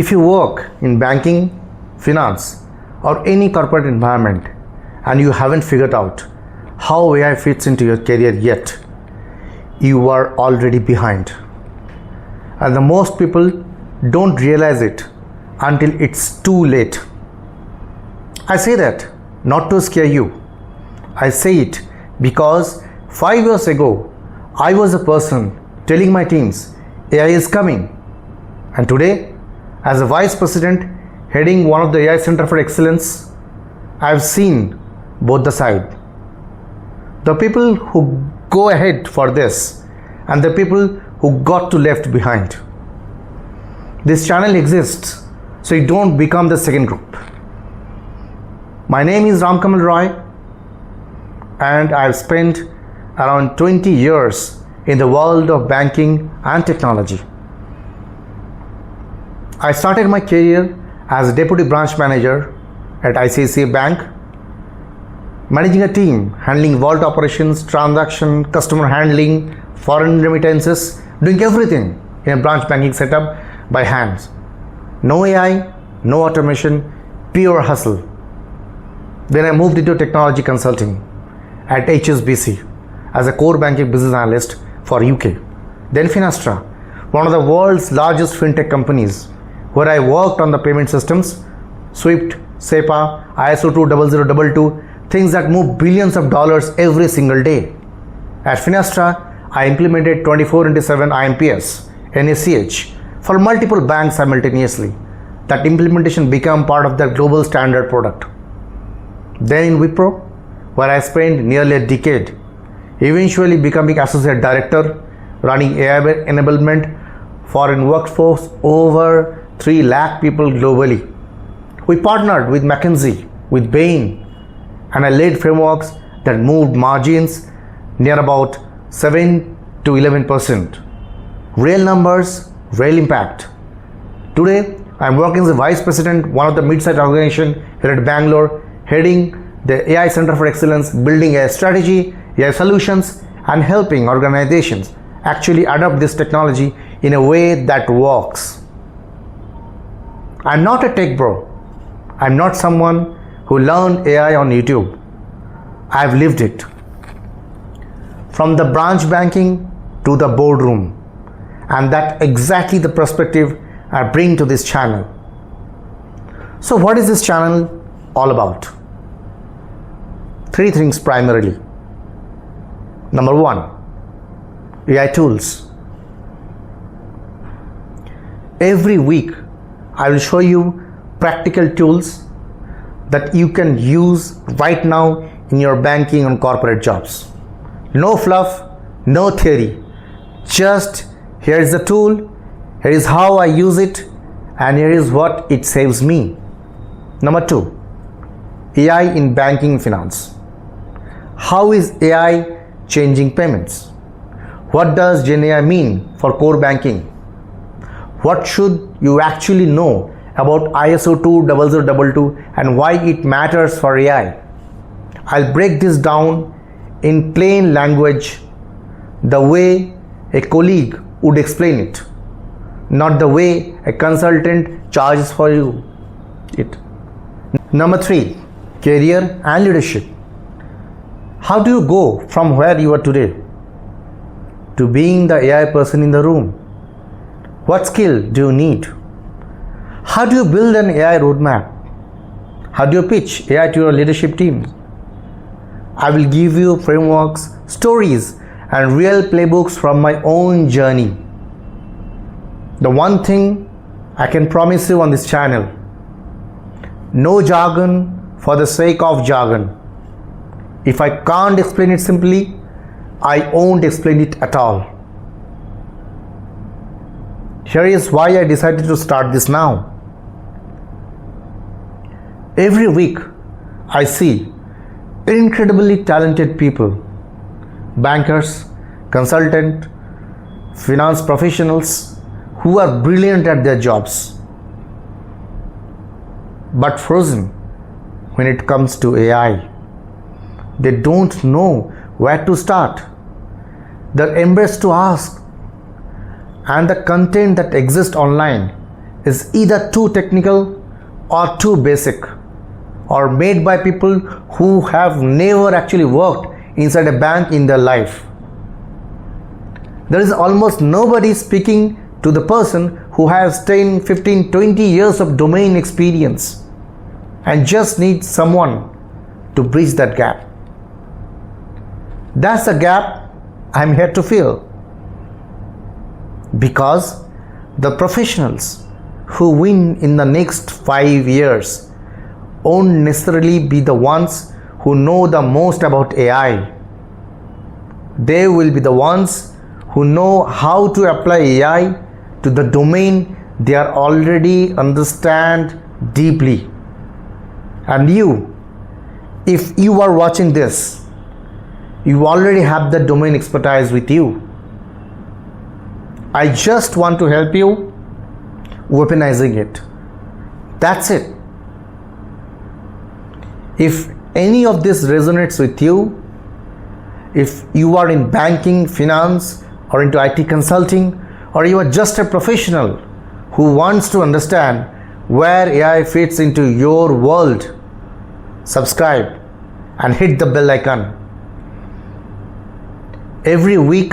If you work in banking, finance, or any corporate environment and you haven't figured out how AI fits into your career yet, you are already behind. And the most people don't realize it until it's too late. I say that not to scare you. I say it because 5 years ago, I was a person telling my teams AI is coming. And today, as a vice president heading one of the AI Center for Excellence, I've seen both the sides. The people who go ahead for this and the people who got to left behind. This channel exists so you don't become the second group. My name is Kamal and I've spent around 20 years in the world of banking and technology. I started my career as a deputy branch manager at ICICI Bank, managing a team handling vault operations, transaction, customer handling, foreign remittances, doing everything in a branch banking setup by hands. No AI, no automation, pure hustle. Then I moved into technology consulting at HSBC as a core banking business analyst for UK. Then Finastra, one of the world's largest fintech companies, where I worked on the payment systems, SWIFT, SEPA, ISO 20022, things that move billions of dollars every single day. At Finastra, I implemented 24/7 IMPS, NACH for multiple banks simultaneously. That implementation became part of their global standard product. Then in Wipro, where I spent nearly a decade, eventually becoming associate director, running AI enablement for a workforce over 3 lakh people globally. We partnered with McKinsey, with Bain, and I led frameworks that moved margins near about 7 to 11%. Real numbers, real impact. Today, I'm working as a vice president, one of the mid-sized organizations here at Bangalore, heading the AI Center for Excellence, building AI strategy, AI solutions, and helping organizations actually adopt this technology in a way that works. I'm not a tech bro. I'm not someone who learned AI on YouTube. I've lived it. From the branch banking to the boardroom. And that's exactly the perspective I bring to this channel. So what is this channel all about? 3 things primarily. Number 1, AI tools. Every week, I will show you practical tools that you can use right now in your banking and corporate jobs. No fluff, no theory. Just here is the tool, here is how I use it, and here is what it saves me. Number 2, AI in banking and finance. How is AI changing payments? What does Gen AI mean for core banking? What should you actually know about ISO 20022 and why it matters for AI? I'll break this down in plain language, the way a colleague would explain it, not the way a consultant charges for you it. Number 3, career and leadership. How do you go from where you are today to being the AI person in the room? What skill do you need? How do you build an AI roadmap? How do you pitch AI to your leadership teams? I will give you frameworks, stories, and real playbooks from my own journey. The one thing I can promise you on this channel, no jargon for the sake of jargon. If I can't explain it simply, I won't explain it at all. Here is why I decided to start this now. Every week, I see incredibly talented people, bankers, consultants, finance professionals who are brilliant at their jobs, but frozen when it comes to AI. They don't know where to start. They're embarrassed to ask. And the content that exists online is either too technical or too basic, or made by people who have never actually worked inside a bank in their life. There is almost nobody speaking to the person who has 10, 15, 20 years of domain experience and just needs someone to bridge that gap. That's the gap I'm here to fill. Because the professionals who win in the next 5 years won't necessarily be the ones who know the most about AI. They will be the ones who know how to apply AI to the domain they are already understand deeply. And you, if you are watching this, you already have the domain expertise with you. I just want to help you weaponizing it. That's it. If any of this resonates with you, if you are in banking, finance, or into IT consulting, or you are just a professional who wants to understand where AI fits into your world, subscribe and hit the bell icon. Every week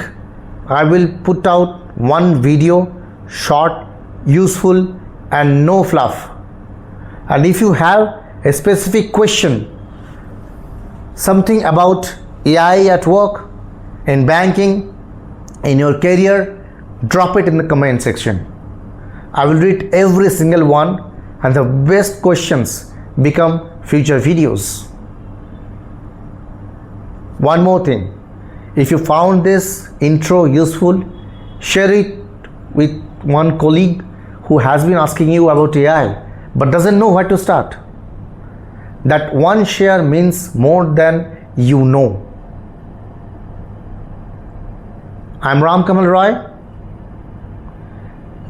I will put out one video, short, useful, and no fluff. And if you have a specific question, something about AI at work, in banking, in your career, drop it in the comment section. I will read every single one, and the best questions become future videos. One more thing, if you found this intro useful, share it with one colleague who has been asking you about AI but doesn't know where to start. That one share means more than you know. I'm Kamal Roy.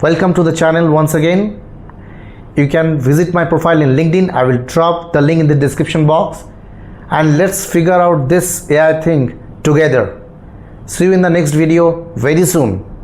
Welcome to the channel once again. You can visit my profile in LinkedIn. I will drop the link in the description box, and let's figure out this AI thing together. See you in the next video very soon.